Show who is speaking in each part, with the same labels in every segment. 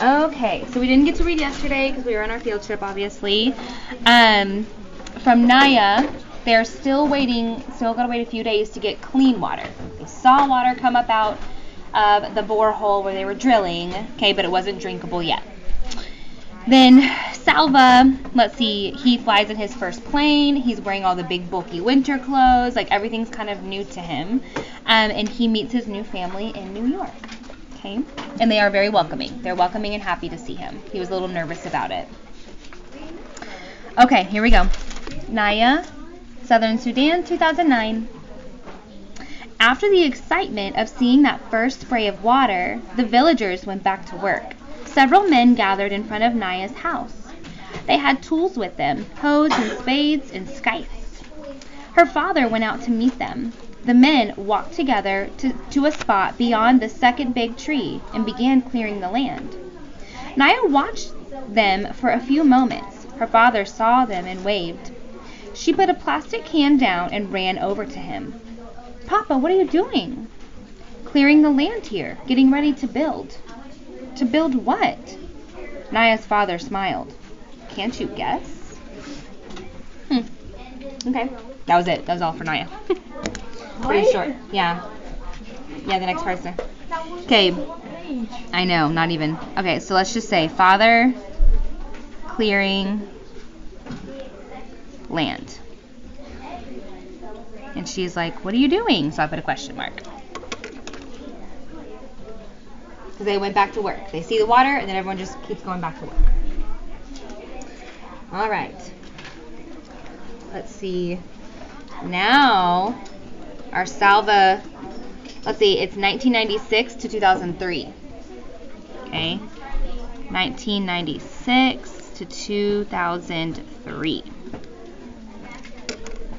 Speaker 1: Okay, so we didn't get to read yesterday because we were on our field trip, obviously. From Naya, they're still gotta wait a few days to get clean water. They saw water come up out of the borehole where they were drilling, okay, but it wasn't drinkable yet. Then Salva, let's see, he flies in his first plane. He's wearing all the big bulky winter clothes. Like everything's kind of new to him. And he meets his new family in New York. Okay? And they are very welcoming. They're welcoming and happy to see him. He was a little nervous about it. Okay, here we go. Naya, Southern Sudan, 2009. After the excitement of seeing that first spray of water, the villagers went back to work. Several men gathered in front of Naya's house. They had tools with them, hoes and spades and scythes. Her father went out to meet them. The men walked together to a spot beyond the second big tree and began clearing the land. Naya watched them for a few moments. Her father saw them and waved. She put a plastic can down and ran over to him. "Papa, what are you doing?" "Clearing the land here, getting ready to build." "To build what?" Naya's father smiled. "Can't you guess?" Okay. That was it. That was all for Naya. Pretty short. Yeah. Yeah, the next person. Okay. I know, not even. Okay, so let's just say father clearing land. And she's like, "What are you doing?" So I put a question mark. Because they went back to work. They see the water, and then everyone just keeps going back to work. All right. Let's see. Now, our Salva, let's see, it's 1996 to 2003. Okay. 1996 to 2003.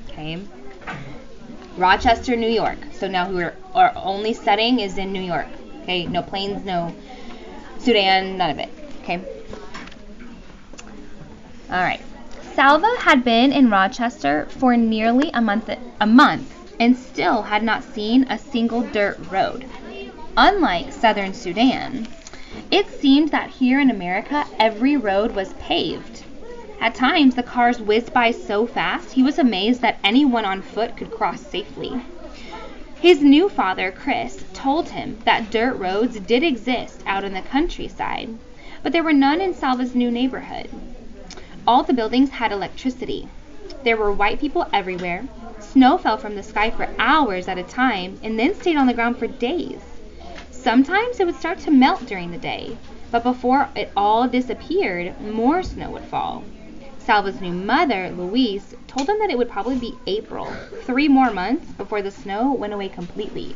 Speaker 1: Okay. Rochester, New York. So now our only setting is in New York. Okay, no planes, no Sudan, none of it. Okay. All right. Salva had been in Rochester for nearly a month and still had not seen a single dirt road. Unlike Southern Sudan, it seemed that here in America every road was paved. At times the cars whizzed by so fast he was amazed that anyone on foot could cross safely. His new father, Chris, told him that dirt roads did exist out in the countryside, but there were none in Salva's new neighborhood. All the buildings had electricity. There were white people everywhere. Snow fell from the sky for hours at a time and then stayed on the ground for days. Sometimes it would start to melt during the day, but before it all disappeared, more snow would fall. Salva's new mother, Louise, told him that it would probably be April, 3 more months before the snow went away completely.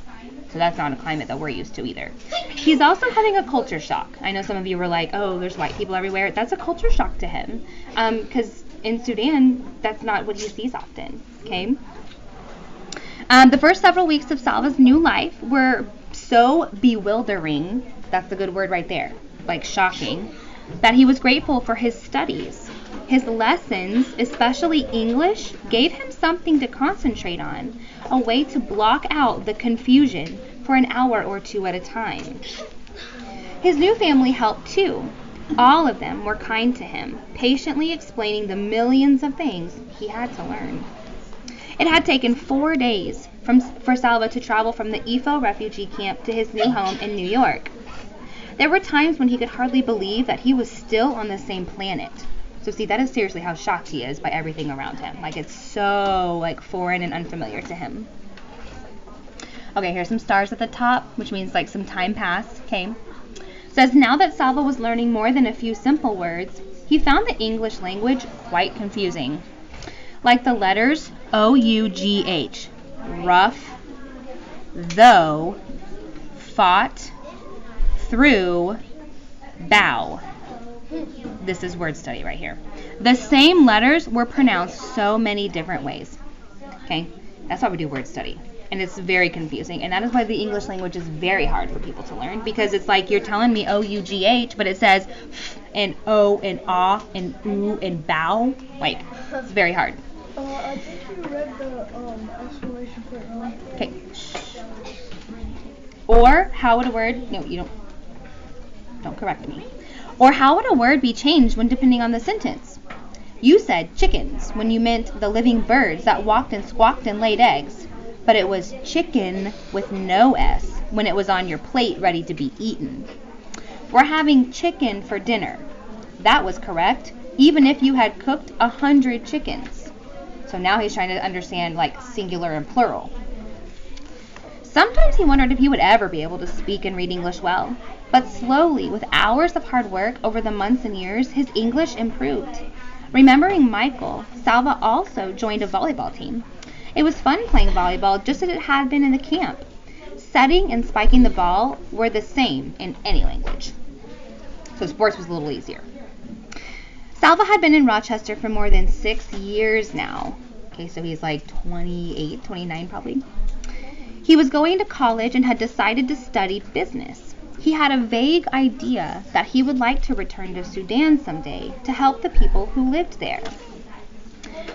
Speaker 1: So that's not a climate that we're used to either. He's also having a culture shock. I know some of you were like, "Oh, there's white people everywhere." That's a culture shock to him, because in Sudan, that's not what he sees often. Okay. The first several weeks of Salva's new life were so bewildering. That's the good word right there, like shocking, that he was grateful for his studies. His lessons, especially English, gave him something to concentrate on, a way to block out the confusion for an hour or two at a time. His new family helped too. All of them were kind to him, patiently explaining the millions of things he had to learn. It had taken 4 days for Salva to travel from the Ifo refugee camp to his new home in New York. There were times when he could hardly believe that he was still on the same planet. So see, that is seriously how shocked he is by everything around him. Like, it's so, like, foreign and unfamiliar to him. Okay, here's some stars at the top, which means, like, some time passed. Okay. It says, now that Salva was learning more than a few simple words, he found the English language quite confusing. Like the letters O-U-G-H, rough, though, fought, through, bow. This is word study right here. The same letters were pronounced so many different ways. Okay, that's why we do word study. And it's very confusing. And that is why the English language is very hard for people to learn. Because it's like you're telling me O-U-G-H, but it says and O and ah and oo and bow. Like, it's very hard.
Speaker 2: I think you read the explanation for it wrong.
Speaker 1: Okay. Or, how would a word... No, you don't correct me. Or how would a word be changed when depending on the sentence? You said chickens when you meant the living birds that walked and squawked and laid eggs, but it was chicken with no S when it was on your plate ready to be eaten. We're having chicken for dinner. That was correct, even if you had cooked 100 chickens. So now he's trying to understand like singular and plural. Sometimes he wondered if he would ever be able to speak and read English well. But slowly, with hours of hard work over the months and years, his English improved. Remembering Michael, Salva also joined a volleyball team. It was fun playing volleyball just as it had been in the camp. Setting and spiking the ball were the same in any language. So sports was a little easier. Salva had been in Rochester for more than 6 years now. Okay, so he's like 28, 29 probably. He was going to college and had decided to study business. He had a vague idea that he would like to return to Sudan someday to help the people who lived there.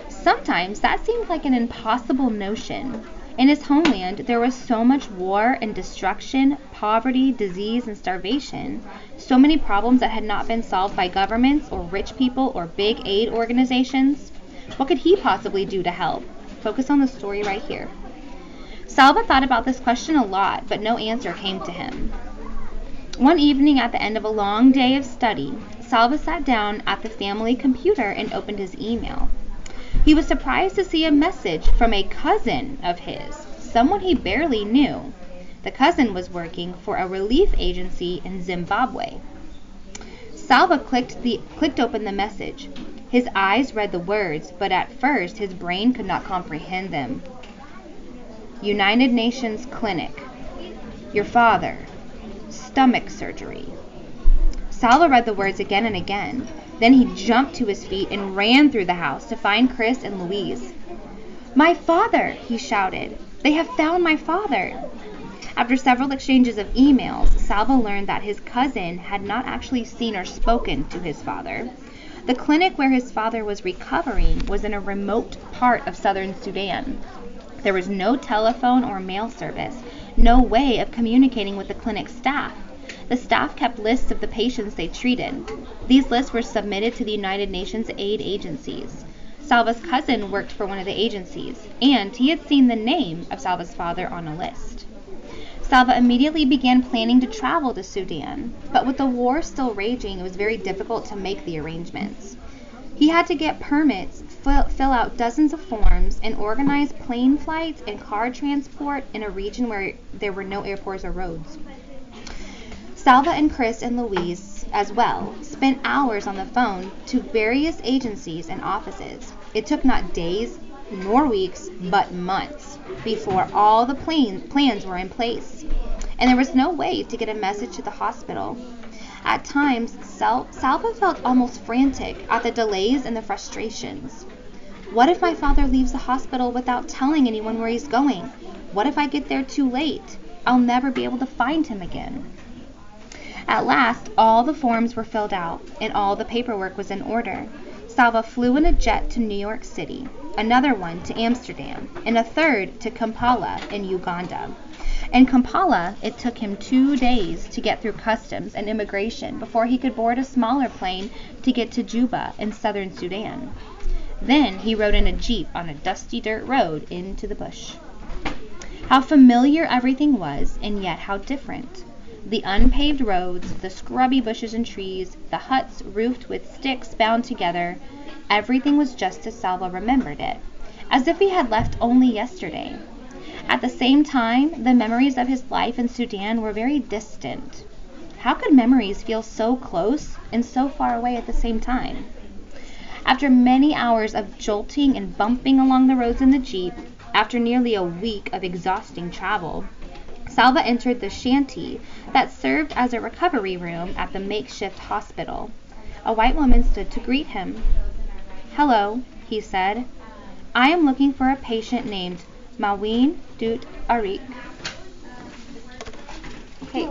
Speaker 1: Sometimes that seemed like an impossible notion. In his homeland, there was so much war and destruction, poverty, disease, and starvation. So many problems that had not been solved by governments or rich people or big aid organizations. What could he possibly do to help? Focus on the story right here. Salva thought about this question a lot, but no answer came to him. One evening at the end of a long day of study, Salva sat down at the family computer and opened his email. He was surprised to see a message from a cousin of his, someone he barely knew. The cousin was working for a relief agency in Zimbabwe. Salva clicked open the message. His eyes read the words, but at first his brain could not comprehend them. United Nations Clinic. Your father. Stomach surgery. Salva read the words again and again. Then he jumped to his feet and ran through the house to find Chris and Louise. My father, he shouted. They have found my father. After several exchanges of emails, Salva learned that his cousin had not actually seen or spoken to his father. The clinic where his father was recovering was in a remote part of southern Sudan. There was no telephone or mail service, no way of communicating with the clinic staff. The staff kept lists of the patients they treated. These lists were submitted to the United Nations aid agencies. Salva's cousin worked for one of the agencies, and he had seen the name of Salva's father on a list. Salva immediately began planning to travel to Sudan, but with the war still raging, it was very difficult to make the arrangements. He had to get permits, fill out dozens of forms, and organize plane flights and car transport in a region where there were no airports or roads. Salva and Chris and Louise, as well, spent hours on the phone to various agencies and offices. It took not days nor weeks, but months before all the plans were in place. And there was no way to get a message to the hospital. At times, Salva felt almost frantic at the delays and the frustrations. What if my father leaves the hospital without telling anyone where he's going? What if I get there too late? I'll never be able to find him again. At last, all the forms were filled out, and all the paperwork was in order. Salva flew in a jet to New York City, another one to Amsterdam, and a third to Kampala in Uganda. In Kampala, it took him 2 days to get through customs and immigration before he could board a smaller plane to get to Juba in southern Sudan. Then he rode in a jeep on a dusty dirt road into the bush. How familiar everything was, and yet how different. The unpaved roads, the scrubby bushes and trees, the huts roofed with sticks bound together, everything was just as Salva remembered it, as if he had left only yesterday. At the same time, the memories of his life in Sudan were very distant. How could memories feel so close and so far away at the same time? After many hours of jolting and bumping along the roads in the jeep, after nearly a week of exhausting travel, Salva entered the shanty that served as a recovery room at the makeshift hospital. A white woman stood to greet him. Hello, he said. I am looking for a patient named Maween Dut Arik. Okay.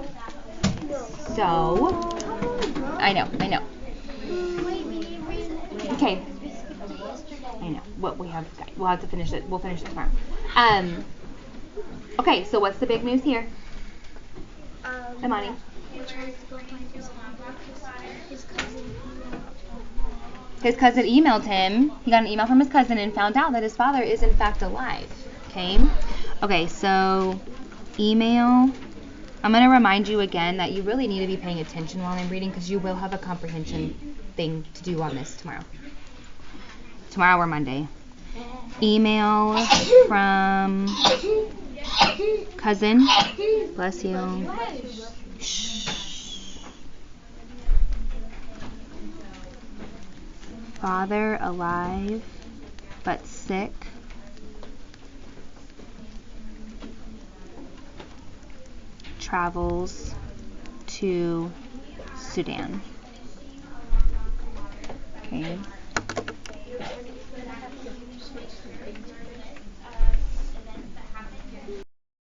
Speaker 1: So, I know. Okay. I know. We'll have to finish it. We'll finish it tomorrow. Okay, so what's the big news here?
Speaker 2: Um,
Speaker 1: Imani.
Speaker 2: Your
Speaker 3: tries to go find his father because
Speaker 1: His cousin emailed him. He got an email from his cousin and found out that his father is in fact alive. Okay? Okay, so email. I'm going to remind you again that you really need to be paying attention while I'm reading because you will have a comprehension thing to do on this tomorrow. Tomorrow or Monday. Email from cousin. Bless you. Shh. Father alive but sick. Travels to Sudan. Okay.